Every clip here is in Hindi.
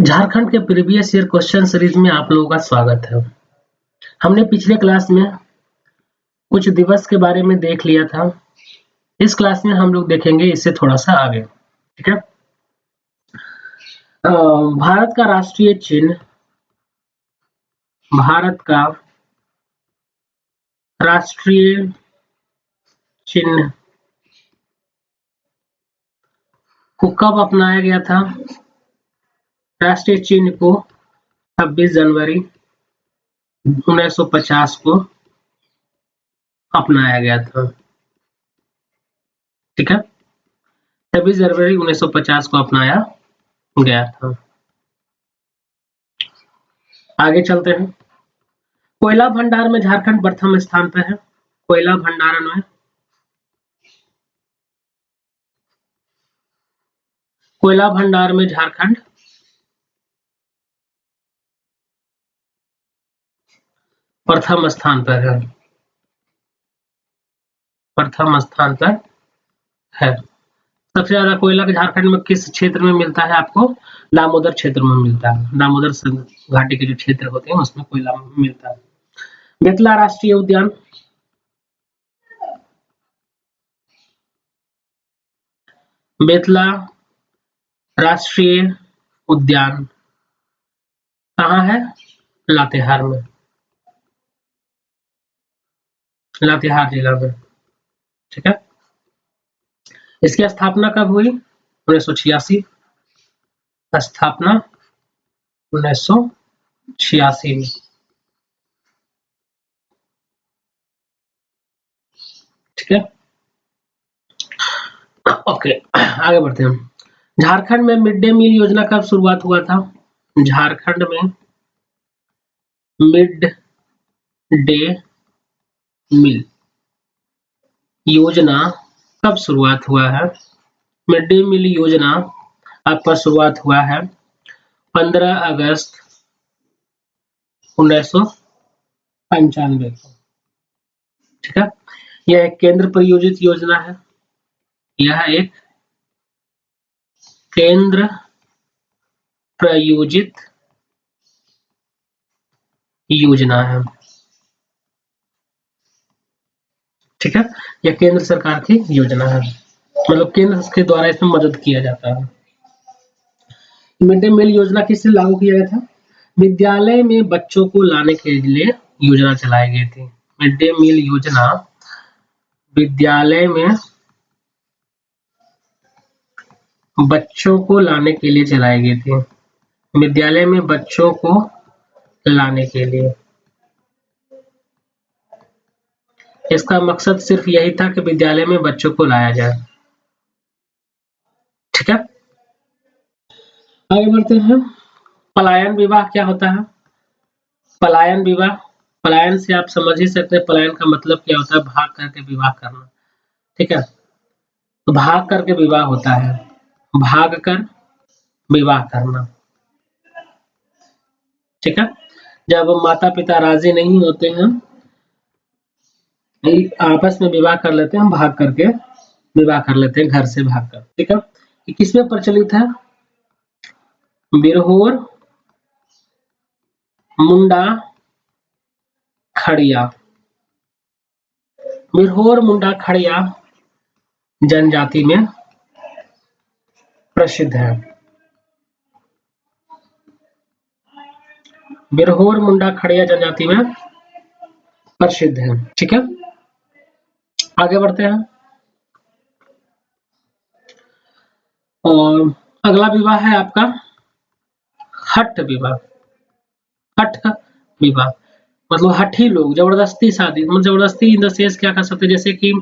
झारखंड के प्रीवियस ईयर क्वेश्चन सीरीज में आप लोगों का स्वागत है। हमने पिछले क्लास में कुछ दिवस के बारे में देख लिया था। इस क्लास में हम लोग देखेंगे इससे थोड़ा सा आगे। ठीक है। भारत का राष्ट्रीय चिन्ह, भारत का राष्ट्रीय चिन्ह को कब अपनाया गया था? राष्ट्रीय चिन्ह को 26 जनवरी 1950 को अपनाया गया था। ठीक है, 26 जनवरी 1950 को अपनाया गया था। आगे चलते हैं। कोयला भंडार में झारखंड प्रथम स्थान पर है। कोयला भंडारण में झारखंड प्रथम स्थान पर है। प्रथम स्थान पर है। सबसे ज्यादा कोयला के झारखंड में किस क्षेत्र में मिलता है? आपको दामोदर क्षेत्र में मिलता है। दामोदर घाटी के जो क्षेत्र होते हैं उसमें कोयला मिलता है। बेतला राष्ट्रीय उद्यान, बेतला राष्ट्रीय उद्यान कहाँ है? लातेहार में, लातेहार जिला में। ठीक है। इसकी स्थापना कब हुई? 1986। स्थापना 1986 में। ठीक है। ओके, आगे बढ़ते हैं। झारखंड में मिड डे मील योजना कब शुरुआत हुआ था? झारखंड में मिड डे मील योजना कब शुरुआत हुआ है? मिड डे मील योजना आपका शुरुआत हुआ है 15 अगस्त 1995 को। ठीक है। यह एक केंद्र प्रायोजित योजना है। यह एक केंद्र प्रायोजित योजना है। ठीक है। यह केंद्र सरकार की योजना है, मतलब केंद्र के द्वारा इसमें मदद किया जाता है। मिड डे मील योजना किससे लागू किया गया था? विद्यालय में बच्चों को लाने के लिए योजना चलाई गई थी। मिड डे मील योजना विद्यालय में बच्चों को लाने के लिए चलाई गई थी। विद्यालय में बच्चों को लाने के लिए। इसका मकसद सिर्फ यही था कि विद्यालय में बच्चों को लाया जाए। ठीक है। आगे बढ़ते हैं। पलायन विवाह क्या होता है? पलायन विवाह, पलायन से आप समझ ही सकते हैं पलायन का मतलब क्या होता है। भाग करके विवाह करना। ठीक है। तो भाग करके विवाह होता है, भाग कर विवाह करना। ठीक है। जब माता पिता राजी नहीं होते हैं, आपस में विवाह कर लेते हैं, हम भाग करके विवाह कर लेते हैं, घर से भागकर। ठीक है। ये किसमें प्रचलित है? बिरहोर मुंडा खड़िया। बिरहोर मुंडा खड़िया जनजाति में प्रसिद्ध है। बिरहोर मुंडा खड़िया जनजाति में प्रसिद्ध है। ठीक है। आगे बढ़ते हैं। और अगला विवाह है आपका हठ विवाह। हठ विवाह मतलब हठी लोग, जबरदस्ती शादी, मतलब जबरदस्ती इन द सेंस क्या कर सकते हैं, जैसे कि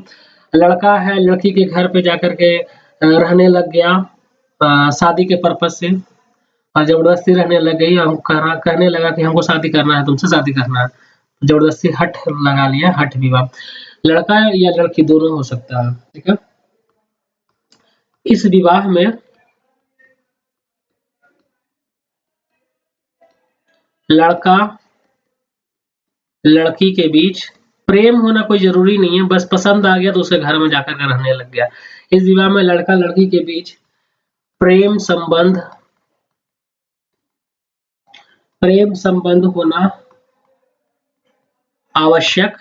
लड़का है लड़की के घर पे जाकर के रहने लग गया शादी के पर्पज से, और जबरदस्ती रहने लग गई, हम कहने लगा कि हमको शादी करना है, तुमसे शादी करना है, जबरदस्ती हठ लगा लिया, हठ विवाह। लड़का या लड़की दोनों हो सकता है। ठीक है। इस विवाह में लड़का लड़की के बीच प्रेम होना कोई जरूरी नहीं है, बस पसंद आ गया तो उसके घर में जाकर के रहने लग गया। इस विवाह में लड़का लड़की के बीच प्रेम संबंध प्रेम संबंध होना आवश्यक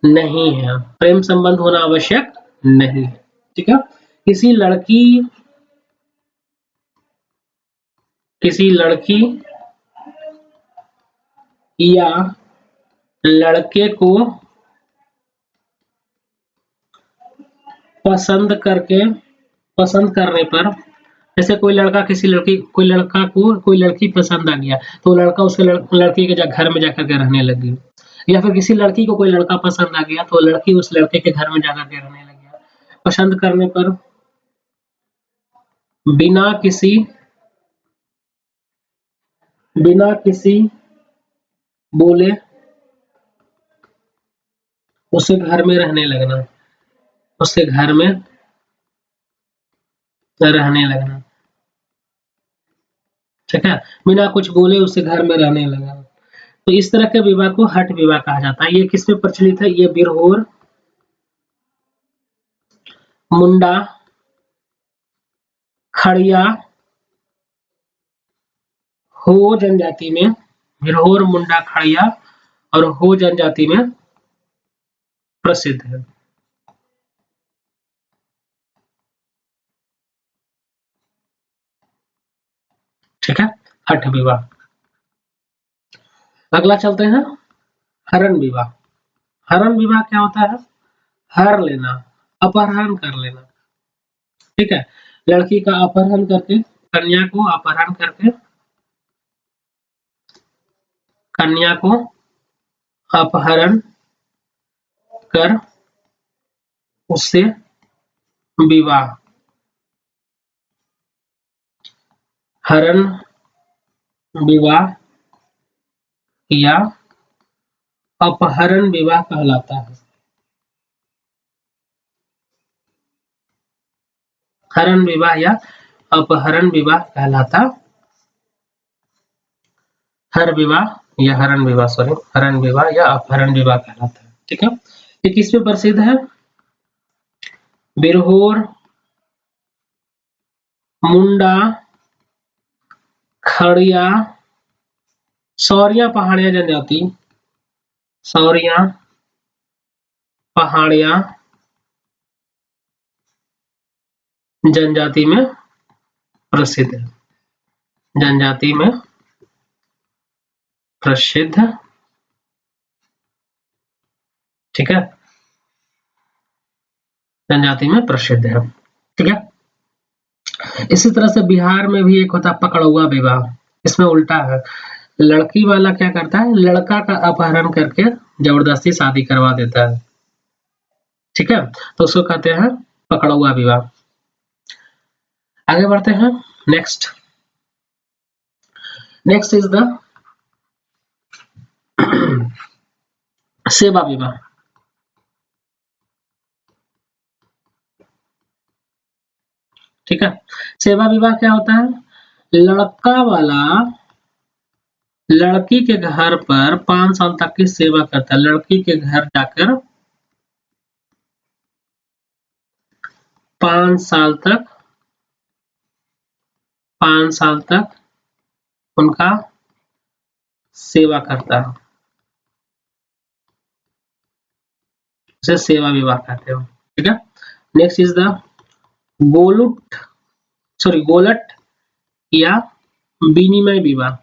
नहीं है। प्रेम संबंध होना आवश्यक नहीं है। ठीक है। किसी लड़की या लड़के को पसंद करने पर, जैसे कोई लड़का को कोई लड़की पसंद आ गया तो लड़का उसके लड़की के घर में जाकर के रहने लगी, या फिर किसी लड़की को कोई लड़का पसंद आ गया तो लड़की उस लड़के के घर में जाकर के रहने लगी। पसंद करने पर बिना किसी बोले उसके घर में रहने लगना, उसके घर में रहने लगना। ठीक है। बिना कुछ बोले उसके घर में रहने लगा, तो इस तरह के विवाह को हठ विवाह कहा जाता है। ये किस में प्रचलित है? ये बिरहोर, मुंडा, खड़िया, हो जनजाति में, बिरहोर, मुंडा, खड़िया और हो जनजाति में प्रसिद्ध है। ठीक है। हठ विवाह। अगला चलते हैं हरण विवाह। हरण विवाह क्या होता है? हर लेना, अपहरण कर लेना। ठीक है। लड़की का अपहरण करके, कन्या को अपहरण करके, कन्या को अपहरण कर उससे विवाह, हरण विवाह या अपहरण विवाह कहलाता है। हरण विवाह या अपहरण विवाह कहलाता, हर विवाह या हरण विवाह, सॉरी, हरण विवाह या अपहरण विवाह कहलाता है। ठीक है। ये किस पे प्रसिद्ध है? बिरहोर, मुंडा, खड़िया, सौरिया पहाड़िया जनजाति, सौरिया पहाड़िया जनजाति में प्रसिद्ध है। जनजाति में प्रसिद्ध। ठीक है। जनजाति में प्रसिद्ध है। ठीक है। इसी तरह से बिहार में भी एक होता है पकड़ुआ विवाह। इसमें उल्टा है, लड़की वाला क्या करता है, लड़का का अपहरण करके जबरदस्ती शादी करवा देता है। ठीक है। तो उसको कहते हैं पकड़ुआ विवाह। आगे बढ़ते हैं। नेक्स्ट इज द सेवा विवाह। ठीक है। सेवा विवाह क्या होता है? लड़का वाला लड़की के घर पर 5 साल तक की सेवा करता है। लड़की के घर जाकर 5 साल तक उनका सेवा करता है। इसे सेवा विवाह कहते हो। ठीक है। नेक्स्ट इज द गोलट या विनिमय विवाह।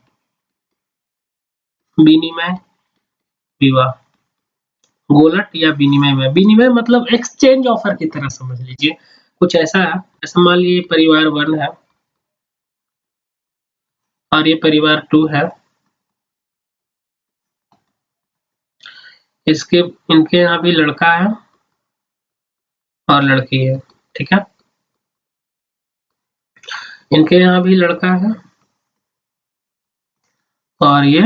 विनिमय विवाह, गोलट या विनिमय मतलब एक्सचेंज ऑफर की तरह समझ लीजिए। कुछ ऐसा है, जैसे मान लीजिए परिवार 1 है और ये परिवार 2 है। इनके यहाँ भी लड़का है और लड़की है। ठीक है। इनके यहाँ भी लड़का है और ये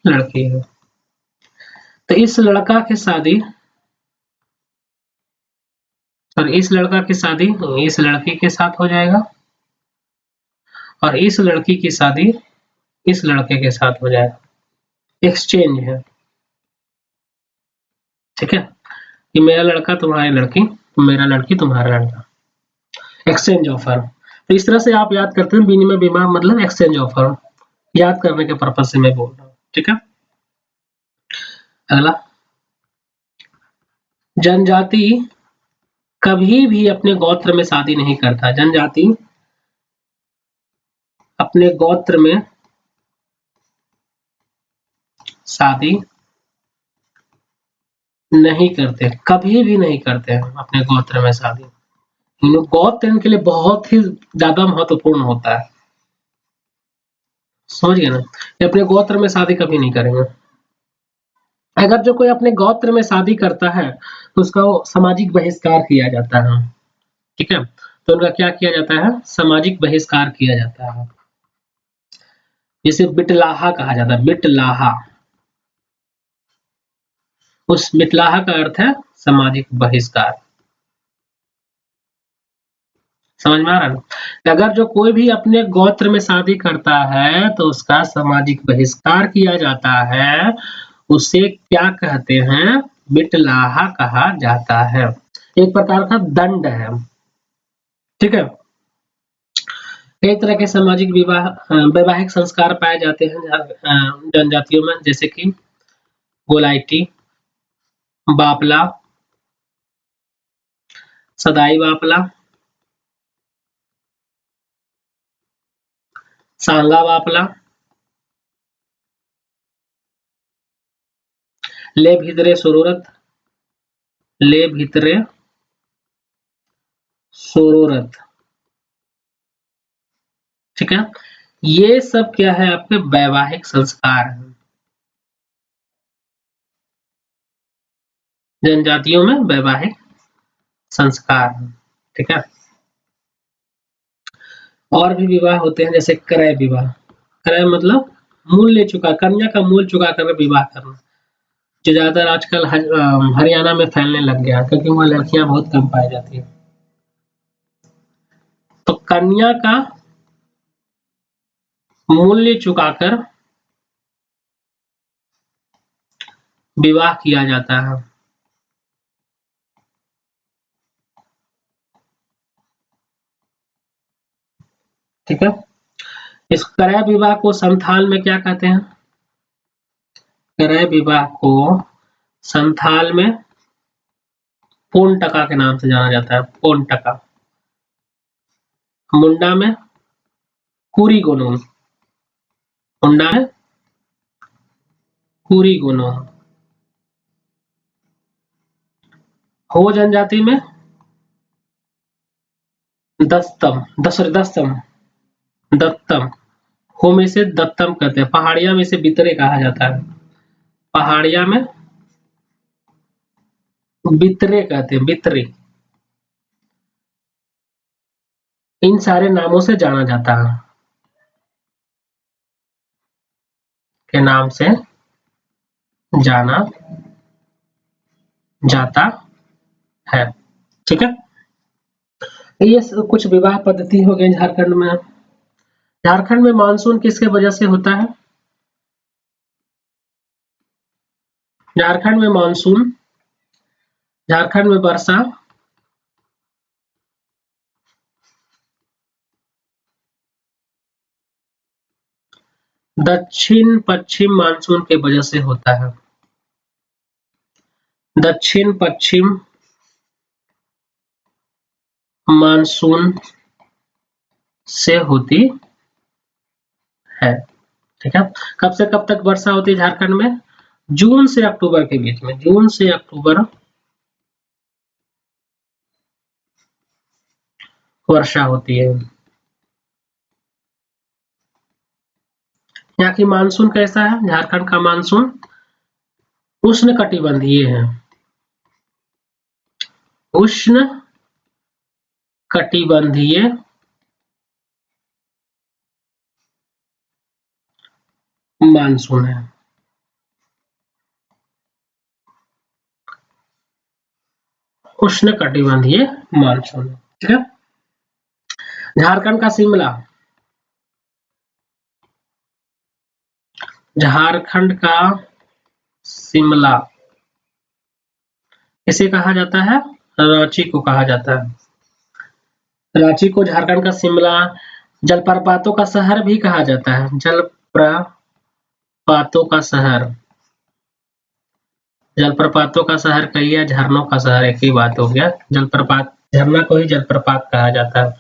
लड़की है। तो इस लड़का की शादी इस लड़की के साथ हो जाएगा और इस लड़की की शादी इस लड़के के साथ हो जाएगा। एक्सचेंज है। ठीक है। कि मेरा लड़का तुम्हारी लड़की, मेरा लड़की तुम्हारा लड़का, एक्सचेंज ऑफर। तो इस तरह से आप याद करते हैं विनिमय बीमा मतलब एक्सचेंज ऑफर, याद करने के पर्पज से मैं बोल रहा हूँ, ठीक है। अगला, जनजाति कभी भी अपने गोत्र में शादी नहीं करता। जनजाति अपने गोत्र में शादी नहीं करते, कभी भी नहीं करते हैं अपने गोत्र में शादी। गोत्र इनके लिए बहुत ही ज्यादा महत्वपूर्ण होता है, समझ गए ना। ये अपने गोत्र में शादी कभी नहीं करेंगे। अगर जो कोई अपने गोत्र में शादी करता है तो उसका सामाजिक बहिष्कार किया जाता है, ठीक है। तो उनका क्या किया जाता है, सामाजिक बहिष्कार किया जाता है, जिसे बिटलाहा कहा जाता है। बिटलाहा, उस बिटलाहा का अर्थ है सामाजिक बहिष्कार। समझ में आ रहा है। अगर जो कोई भी अपने गोत्र में शादी करता है तो उसका सामाजिक बहिष्कार किया जाता है, उसे क्या कहते हैं, बिटलाहा कहा जाता है। एक प्रकार का दंड है, ठीक है। कई तरह के सामाजिक विवाह वैवाहिक संस्कार पाए जाते हैं जनजातियों में, जैसे कि गोलाइटी, बापला, सदाई बापला, सांगा बापला, ले भितरे सुरूरत, ले भितरे सुरूरत, ठीक है। ये सब क्या है, आपके वैवाहिक संस्कार हैं जनजातियों में, वैवाहिक संस्कार, ठीक है। और भी विवाह होते हैं, जैसे क्रय विवाह। क्रय मतलब मूल ले चुका, कन्या का मूल चुका कर विवाह करना, जो ज्यादातर आजकल हरियाणा में फैलने लग गया, क्योंकि वहाँ लड़कियां बहुत कम पाई जाती है। तो कन्या का मूल्य चुकाकर विवाह किया जाता है, ठीक है। इस क्रय विवाह को संथाल में क्या कहते हैं, क्रय विवाह को संथाल में पोन टका के नाम से जाना जाता है। पोन टका। मुंडा में कुरी गोनोन, मुंडा में कुरी गोनोन। हो जनजाति में दस्तम, दस्तम, दत्तम। हो में से दत्तम कहते हैं। पहाड़िया में से बितरे कहा जाता है, पहाड़िया में बितरे कहते हैं, बितरे। इन सारे नामों से जाना जाता है, के नाम से जाना जाता है, ठीक है। ये कुछ विवाह पद्धति हो गई झारखंड में। झारखंड में मानसून किसके वजह से होता है, झारखंड में मानसून, झारखंड में वर्षा दक्षिण पश्चिम मानसून के वजह से होता है। दक्षिण पश्चिम मानसून से होती है, ठीक है। कब से कब तक वर्षा होती है झारखंड में, जून से अक्टूबर के बीच में, जून से अक्टूबर वर्षा होती है। यहाँ की मानसून कैसा है, झारखंड का मानसून उष्ण कटिबंधीय है, उष्ण कटिबंधीय मानसून है, उष्ण कटिबंधीय मानसून है, ठीक है। झारखंड का शिमला, झारखंड का शिमला इसे कहा जाता है, रांची को कहा जाता है। रांची को झारखंड का शिमला, जलप्रपातों का शहर भी कहा जाता है। जलप्रपातों का शहर, जलप्रपातों का शहर कही है, झरनों का शहर एक ही बात हो गया। जलप्रपात, झरना को ही जलप्रपात कहा जाता है।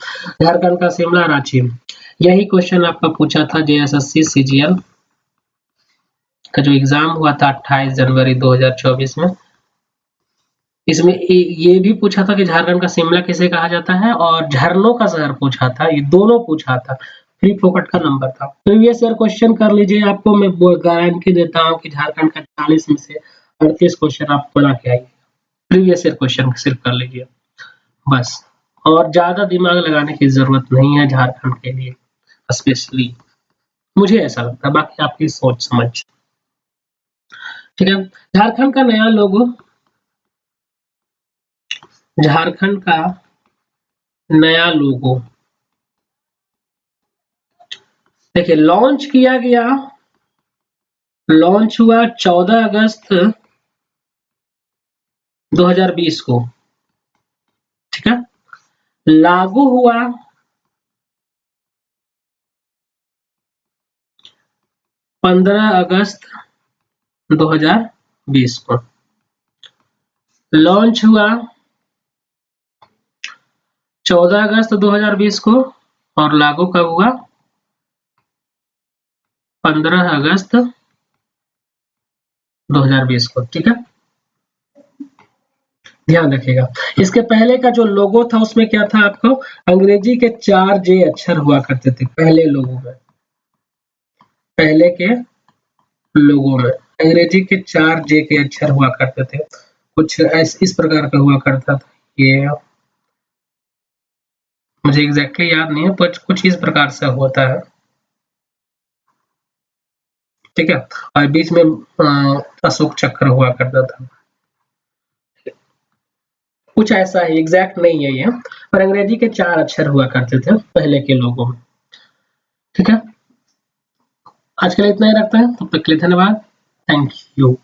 झारखंड का शिमला, रांची। यही क्वेश्चन आपका पूछा था जेएसएससी सीजीएल का जो एग्जाम हुआ था 28 जनवरी 2024 में। इसमें ये भी पूछा था कि झारखंड का शिमला किसे कहा जाता है, और झरनों का शहर पूछा था। ये दोनों पूछा था, फ्री फोकट का नंबर था। प्रीवियस ईयर क्वेश्चन कर लीजिए, आपको मैं गारंटी देता हूँ कि झारखंड का 40 में से 38 क्वेश्चन आप बना के आइए। प्रीवियस ईयर क्वेश्चन सिर्फ कर लीजिए बस, और ज्यादा दिमाग लगाने की जरूरत नहीं है झारखंड के लिए स्पेशली, मुझे ऐसा लगता है, बाकी आपकी सोच समझ। ठीक है, झारखंड का नया लोगो, झारखंड का नया लोगो देखिए लॉन्च किया गया, लॉन्च हुआ 14 अगस्त 2020 को। ठीक है, लागू हुआ 15 अगस्त 2020 को। लॉन्च हुआ 14 अगस्त 2020 को और लागू कब हुआ? 15 अगस्त 2020 को। ठीक है, ध्यान रखिएगा। इसके पहले का जो लोगो था उसमें क्या था, आपको अंग्रेजी के 4 जे अक्षर हुआ करते थे पहले लोगों में। पहले के लोगों में अंग्रेजी के 4 जे के अक्षर हुआ करते थे, कुछ इस प्रकार का हुआ करता था। ये मुझे एग्जैक्टली याद नहीं है, पर कुछ इस प्रकार से होता है। ठीक है, और बीच में अशोक चक्र हुआ करता था, कुछ ऐसा है, एग्जैक्ट नहीं है ये, पर अंग्रेजी के 4 अक्षर हुआ करते थे पहले के लोगों में। ठीक है, आज के लिए इतना ही रखते हैं, तब तक के लिए धन्यवाद, थैंक यू।